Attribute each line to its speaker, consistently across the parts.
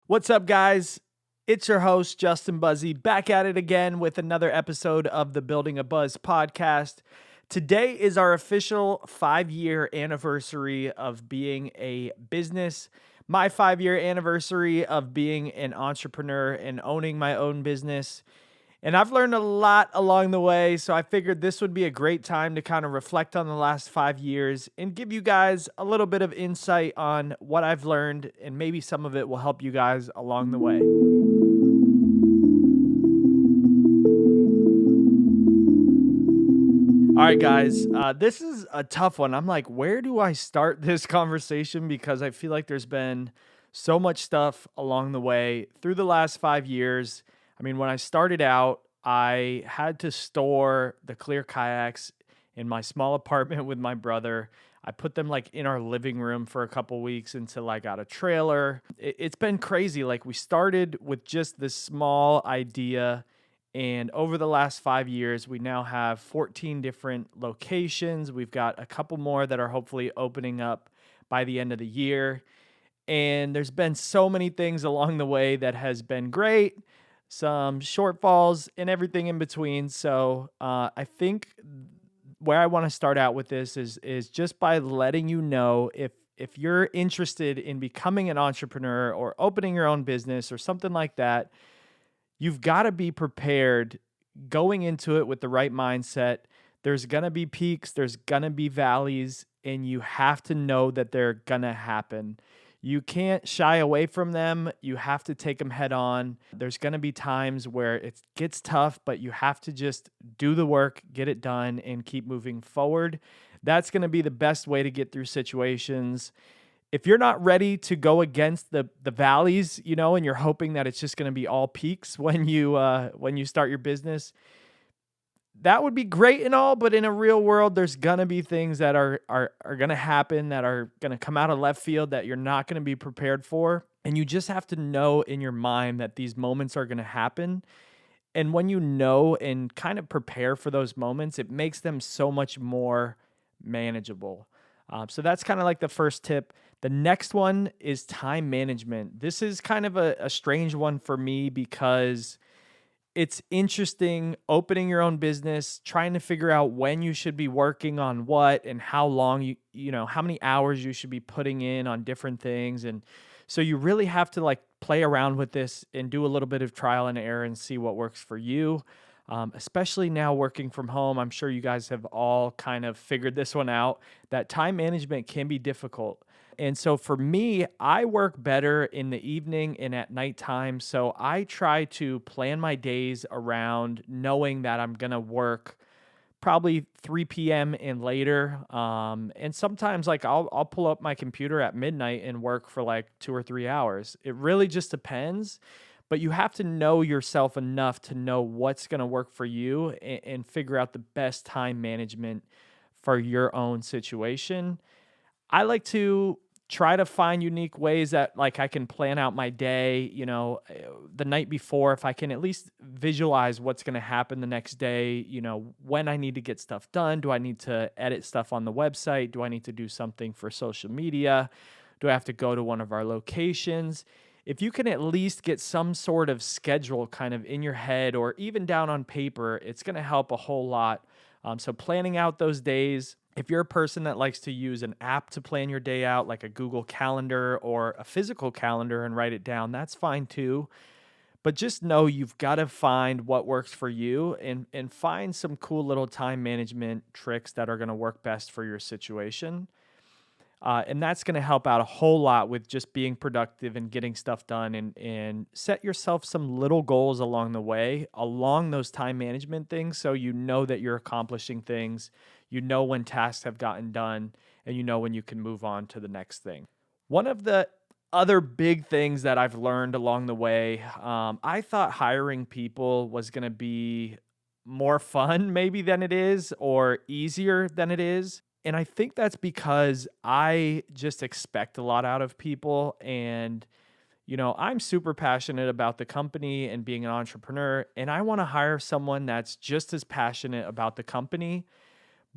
Speaker 1: What's up, guys? It's your host, Justin Buzzi, back at it again with another episode of the Building a Buzz podcast. Today is our official 5-year anniversary of being a business, my 5-year anniversary of being an entrepreneur and owning my own business. And I've learned a lot along the way, so I figured this would be a great time to kind of reflect on the last 5 years and give you guys a little bit of insight on what I've learned, and maybe some of it will help you guys along the way. All right, guys, this is a tough one. I'm like, where do I start this conversation? Because I feel like there's been so much stuff along the way through the last 5 years. I mean, when I started out, I had to store the clear kayaks in my small apartment with my brother. I put them like in our living room for a couple weeks until I got a trailer. It's been crazy. Like, we started with just this small idea, and over the last 5 years, we now have 14 different locations. We've got a couple more that are hopefully opening up by the end of the year. And there's been so many things along the way that has been great, some shortfalls, and everything in between. So I think where I want to start out with this is just by letting you know, if you're interested in becoming an entrepreneur or opening your own business or something like that, you've got to be prepared going into it with the right mindset. There's going to be peaks, there's going to be valleys, and you have to know that they're going to happen. You can't shy away from them. You have to take them head on. There's going to be times where it gets tough, but you have to just do the work, get it done, and keep moving forward. That's going to be the best way to get through situations. If you're not ready to go against the valleys, and you're hoping that it's just going to be all peaks when you start your business, that would be great and all, but in a real world, there's gonna be things that are gonna happen, that are gonna come out of left field, that you're not gonna be prepared for. And you just have to know in your mind that these moments are gonna happen. And when you know and kind of prepare for those moments, it makes them so much more manageable. So that's kind of like the first tip. The next one is time management. This is kind of a strange one for me because it's interesting opening your own business, trying to figure out when you should be working on what and how long how many hours you should be putting in on different things. And so you really have to like play around with this and do a little bit of trial and error and see what works for you. Especially now working from home, I'm sure you guys have all kind of figured this one out, that time management can be difficult. And so for me, I work better in the evening and at nighttime. So I try to plan my days around knowing that I'm going to work probably 3 p.m. and later. And sometimes like I'll pull up my computer at midnight and work for like 2 or 3 hours. It really just depends. But you have to know yourself enough to know what's going to work for you and figure out the best time management for your own situation. I like to try to find unique ways that like I can plan out my day, the night before, if I can at least visualize what's going to happen the next day, when I need to get stuff done. Do I need to edit stuff on the website? Do I need to do something for social media? Do I have to go to one of our locations? If you can at least get some sort of schedule kind of in your head or even down on paper, it's going to help a whole lot. So planning out those days. If you're a person that likes to use an app to plan your day out, like a Google Calendar or a physical calendar and write it down, that's fine too. But just know you've got to find what works for you and find some cool little time management tricks that are going to work best for your situation. And that's going to help out a whole lot with just being productive and getting stuff done, and set yourself some little goals along the way, along those time management things. So you know that you're accomplishing things, you know when tasks have gotten done, and you know when you can move on to the next thing. One of the other big things that I've learned along the way, I thought hiring people was going to be more fun maybe than it is, or easier than it is. And I think that's because I just expect a lot out of people. And, I'm super passionate about the company and being an entrepreneur. And I want to hire someone that's just as passionate about the company.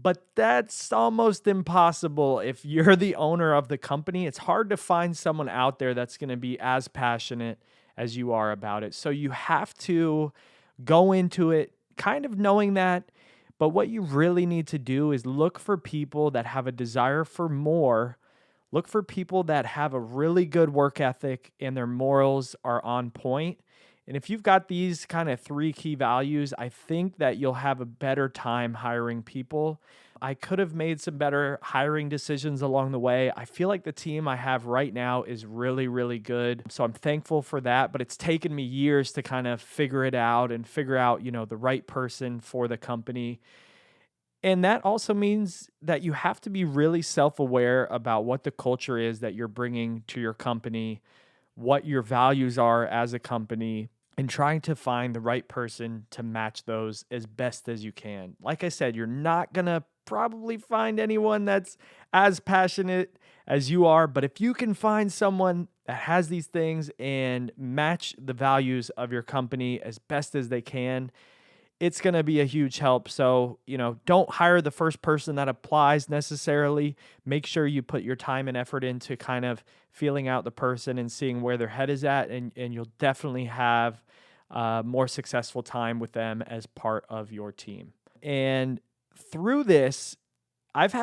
Speaker 1: But that's almost impossible if you're the owner of the company. It's hard to find someone out there that's going to be as passionate as you are about it. So you have to go into it kind of knowing that. But what you really need to do is look for people that have a desire for more. Look for people that have a really good work ethic and their morals are on point. And if you've got these kind of three key values, I think that you'll have a better time hiring people. I could have made some better hiring decisions along the way. I feel like the team I have right now is really, really good. So I'm thankful for that, but it's taken me years to kind of figure it out and figure out, the right person for the company. And that also means that you have to be really self-aware about what the culture is that you're bringing to your company, what your values are as a company, and trying to find the right person to match those as best as you can. Like I said, you're not going to probably find anyone that's as passionate as you are, but if you can find someone that has these things and match the values of your company as best as they can, it's going to be a huge help. So, don't hire the first person that applies necessarily. Make sure you put your time and effort into kind of feeling out the person and seeing where their head is at. And you'll definitely have more successful time with them as part of your team. And through this, I've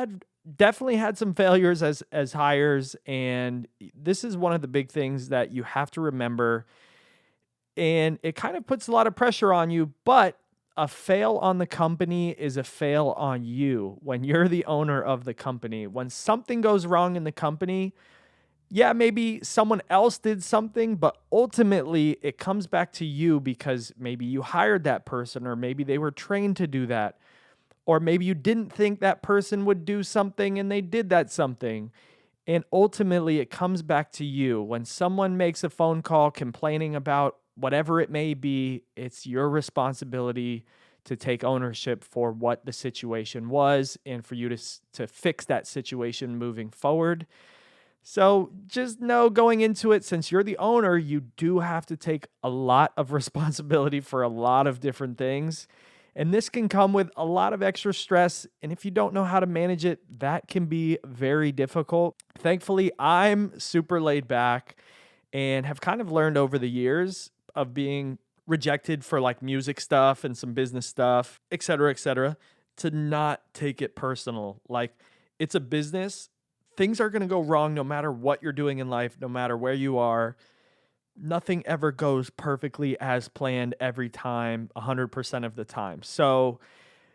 Speaker 1: definitely had some failures as hires. And this is one of the big things that you have to remember. And it kind of puts a lot of pressure on you, but a fail on the company is a fail on you when you're the owner of the company. When something goes wrong in the company, yeah, maybe someone else did something, but ultimately it comes back to you because maybe you hired that person, or maybe they were trained to do that, or maybe you didn't think that person would do something and they did that something. And ultimately it comes back to you. When someone makes a phone call complaining about whatever it may be, it's your responsibility to take ownership for what the situation was and for you to fix that situation moving forward. So just know going into it, since you're the owner, you do have to take a lot of responsibility for a lot of different things. And this can come with a lot of extra stress. And if you don't know how to manage it, that can be very difficult. Thankfully, I'm super laid back and have kind of learned over the years of being rejected for like music stuff and some business stuff, et cetera, to not take it personal. Like, it's a business. Things are going to go wrong no matter what you're doing in life, no matter where you are. Nothing ever goes perfectly as planned every time, 100% of the time. So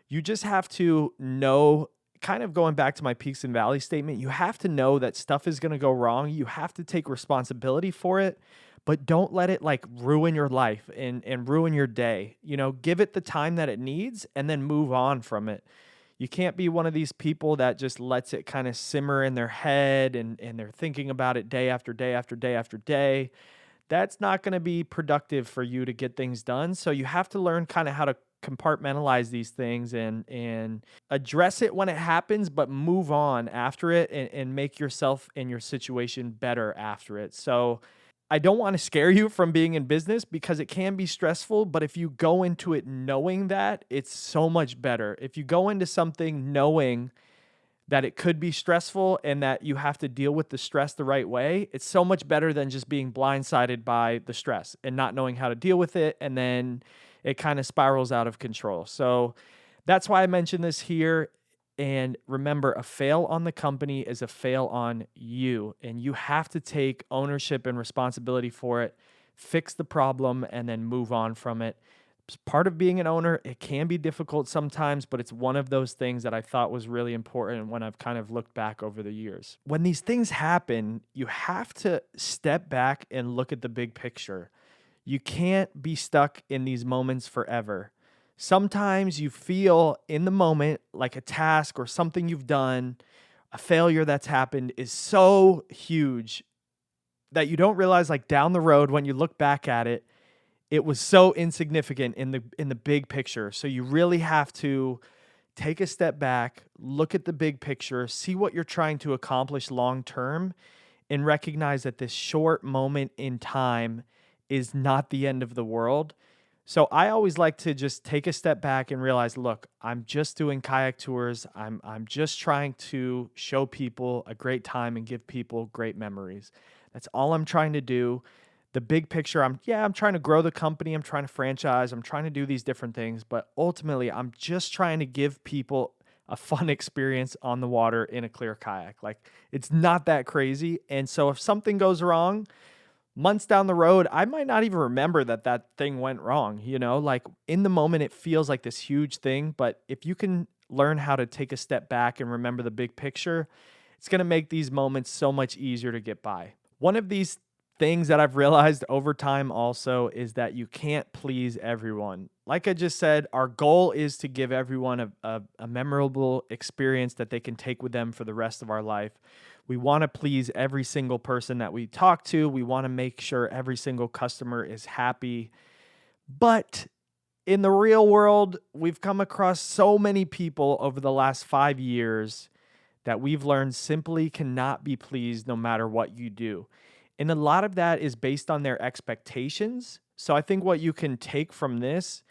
Speaker 1: you just have to know, kind of going back to my peaks and valleys statement, you have to know that stuff is going to go wrong. You have to take responsibility for it, but don't let it like ruin your life and ruin your day. Give it the time that it needs and then move on from it. You can't be one of these people that just lets it kind of simmer in their head and they're thinking about it day after day after day after day. That's not going to be productive for you to get things done. So you have to learn kind of how to compartmentalize these things and address it when it happens, but move on after it and make yourself and your situation better after it. So I don't want to scare you from being in business because it can be stressful, but if you go into it knowing that, it's so much better. If you go into something knowing that it could be stressful and that you have to deal with the stress the right way, it's so much better than just being blindsided by the stress and not knowing how to deal with it, and then it kind of spirals out of control. So that's why I mentioned this here. And remember, a fail on the company is a fail on you, and you have to take ownership and responsibility for it, fix the problem, and then move on from it. It's part of being an owner. It can be difficult sometimes, but it's one of those things that I thought was really important when I've kind of looked back over the years. When these things happen, you have to step back and look at the big picture. You can't be stuck in these moments forever. Sometimes you feel in the moment like a task or something you've done, a failure that's happened is so huge that you don't realize, like, down the road when you look back at it, it was so insignificant in the big picture. So you really have to take a step back, look at the big picture, see what you're trying to accomplish long term, and recognize that this short moment in time is not the end of the world. So I always like to just take a step back and realize, look, I'm just doing kayak tours. I'm just trying to show people a great time and give people great memories. That's all I'm trying to do. The big picture, I'm trying to grow the company, I'm trying to franchise, I'm trying to do these different things, but ultimately I'm just trying to give people a fun experience on the water in a clear kayak. Like, it's not that crazy. And so if something goes wrong, months down the road, I might not even remember that that thing went wrong. Like, in the moment, it feels like this huge thing. But if you can learn how to take a step back and remember the big picture, it's going to make these moments so much easier to get by. One of these things that I've realized over time also is that you can't please everyone. Like I just said, our goal is to give everyone a memorable experience that they can take with them for the rest of our life. We want to please every single person that we talk to. We want to make sure every single customer is happy. But in the real world, we've come across so many people over the last 5 years that we've learned simply cannot be pleased no matter what you do. And a lot of that is based on their expectations. So I think what you can take from this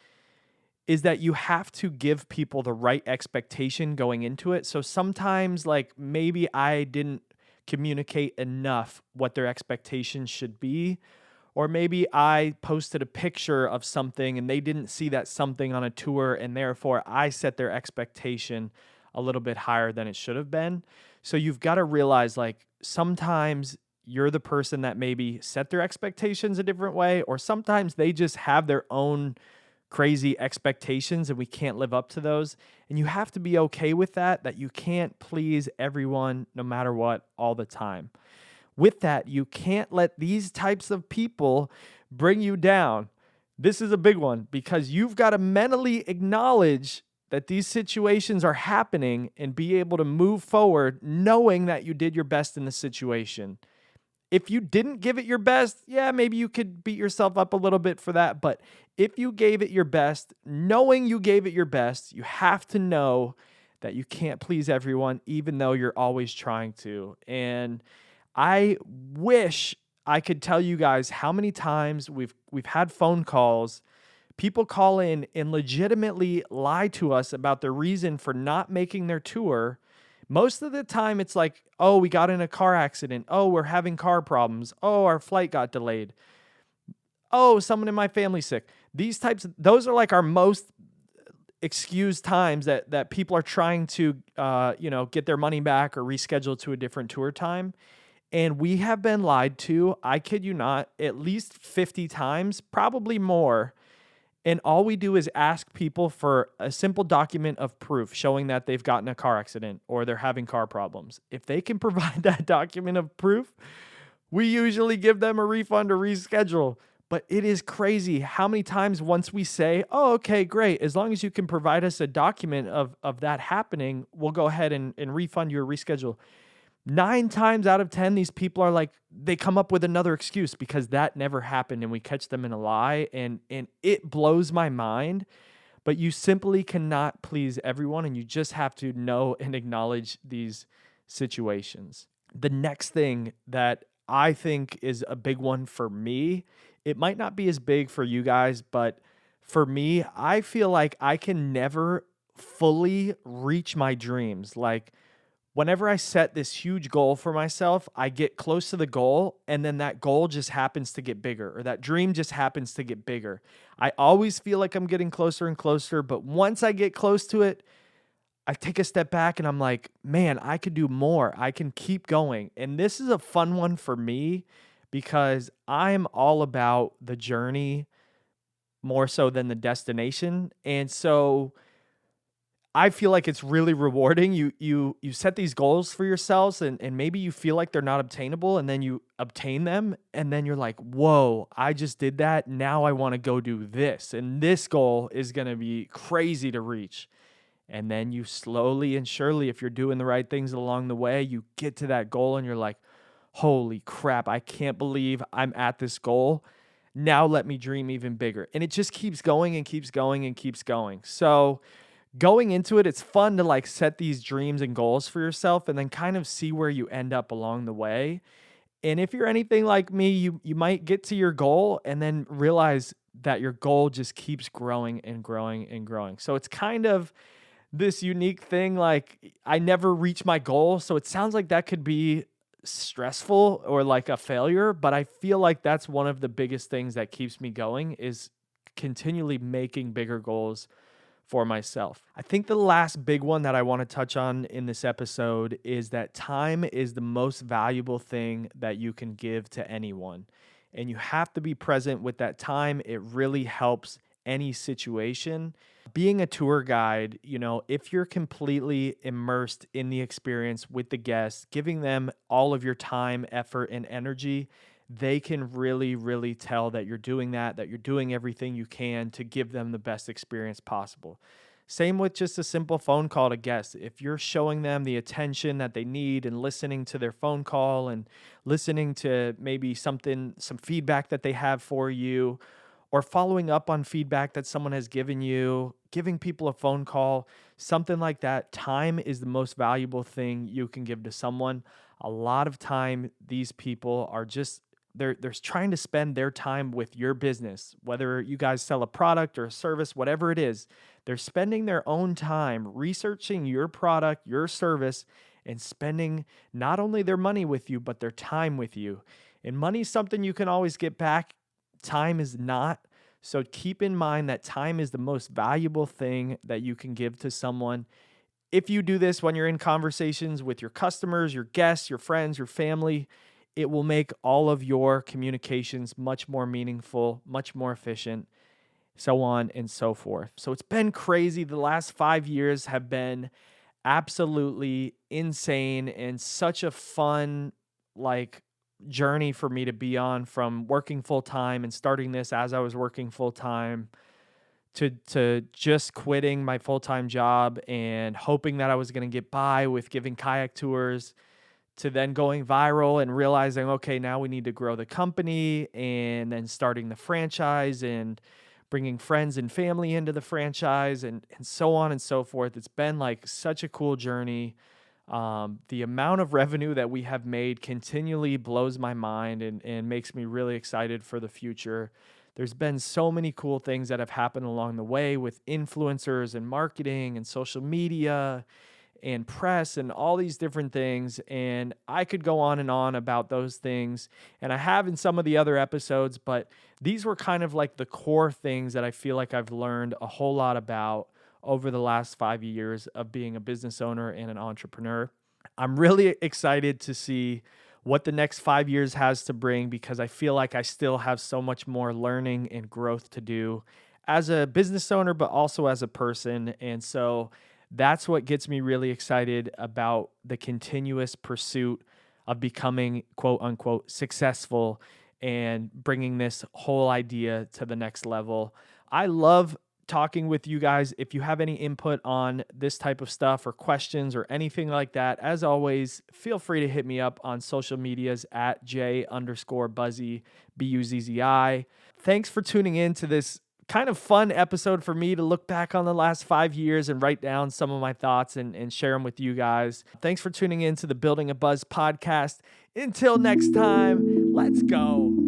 Speaker 1: is that you have to give people the right expectation going into it. So sometimes, like, maybe I didn't communicate enough what their expectations should be, or maybe I posted a picture of something and they didn't see that something on a tour, and therefore I set their expectation a little bit higher than it should have been. So you've got to realize, like, sometimes you're the person that maybe set their expectations a different way, or sometimes they just have their own crazy expectations and we can't live up to those. And you have to be okay with that you can't please everyone no matter what all the time. With that, you can't let these types of people bring you down. This is a big one because you've got to mentally acknowledge that these situations are happening and be able to move forward knowing that you did your best in the situation. If you didn't give it your best, yeah, maybe you could beat yourself up a little bit for that. But if you gave it your best, knowing you gave it your best, you have to know that you can't please everyone, even though you're always trying to. And I wish I could tell you guys how many times we've had phone calls. People call in and legitimately lie to us about the reason for not making their tour. Most of the time, it's like, oh, we got in a car accident. Oh, we're having car problems. Oh, our flight got delayed. Oh, someone in my family's sick. Those are like our most excused times that people are trying to, get their money back or reschedule to a different tour time. And we have been lied to, I kid you not, at least 50 times, probably more. And all we do is ask people for a simple document of proof showing that they've gotten a car accident or they're having car problems. If they can provide that document of proof, we usually give them a refund or reschedule. But it is crazy how many times once we say, oh, okay, great, as long as you can provide us a document of that happening, we'll go ahead and refund you or reschedule. 9 times out of 10, these people are like, they come up with another excuse because that never happened and we catch them in a lie. And it blows my mind, but you simply cannot please everyone. And you just have to know and acknowledge these situations. The next thing that I think is a big one for me, it might not be as big for you guys, but for me, I feel like I can never fully reach my dreams. Like, whenever I set this huge goal for myself, I get close to the goal and then that goal just happens to get bigger, or that dream just happens to get bigger. I always feel like I'm getting closer and closer, but once I get close to it, I take a step back and I'm like, man, I could do more. I can keep going. And this is a fun one for me because I'm all about the journey more so than the destination. And so I feel like it's really rewarding. You set these goals for yourselves and maybe you feel like they're not obtainable and then you obtain them and then you're like, whoa, I just did that. Now I want to go do this. And this goal is going to be crazy to reach. And then you slowly and surely, if you're doing the right things along the way, you get to that goal and you're like, holy crap, I can't believe I'm at this goal. Now let me dream even bigger. And it just keeps going and keeps going and keeps going. So going into it, it's fun to like set these dreams and goals for yourself and then kind of see where you end up along the way. And if you're anything like me, you might get to your goal and then realize that your goal just keeps growing and growing and growing. So it's kind of this unique thing. Like, I never reach my goal. So it sounds like that could be stressful or like a failure, but I feel like that's one of the biggest things that keeps me going is continually making bigger goals for myself. I think the last big one that I want to touch on in this episode is that time is the most valuable thing that you can give to anyone. And you have to be present with that time. It really helps any situation. Being a tour guide, if you're completely immersed in the experience with the guests, giving them all of your time, effort, and energy, they can really, really tell that you're doing that you're doing everything you can to give them the best experience possible. Same with just a simple phone call to guests. If you're showing them the attention that they need and listening to their phone call and listening to maybe some feedback that they have for you, or following up on feedback that someone has given you, giving people a phone call, something like that, time is the most valuable thing you can give to someone. A lot of time, these people are just they're trying to spend their time with your business, whether you guys sell a product or a service, whatever it is. They're spending their own time researching your product, your service, and spending not only their money with you, but their time with you. And money is something you can always get back. Time is not. So keep in mind that time is the most valuable thing that you can give to someone. If you do this when you're in conversations with your customers, your guests, your friends, your family, it will make all of your communications much more meaningful, much more efficient, so on and so forth. So it's been crazy. The last 5 years have been absolutely insane and such a fun, journey for me to be on, from working full time and starting this as I was working full time to just quitting my full time job and hoping that I was going to get by with giving kayak tours, to then going viral and realizing, okay, now we need to grow the company, and then starting the franchise and bringing friends and family into the franchise, and so on and so forth. It's been like such a cool journey. The amount of revenue that we have made continually blows my mind and makes me really excited for the future. There's been so many cool things that have happened along the way with influencers and marketing and social media and press and all these different things. And I could go on and on about those things. And I have in some of the other episodes, but these were kind of like the core things that I feel like I've learned a whole lot about over the last 5 years of being a business owner and an entrepreneur. I'm really excited to see what the next 5 years has to bring, because I feel like I still have so much more learning and growth to do as a business owner, but also as a person. And so that's what gets me really excited about the continuous pursuit of becoming quote unquote successful and bringing this whole idea to the next level. I love talking with you guys. If you have any input on this type of stuff or questions or anything like that, as always, feel free to hit me up on social medias at J_Buzzi, Buzzi. Thanks for tuning in to this kind of fun episode for me to look back on the last 5 years and write down some of my thoughts and share them with you guys. Thanks for tuning in to the Building a Buzz podcast. Until next time, let's go.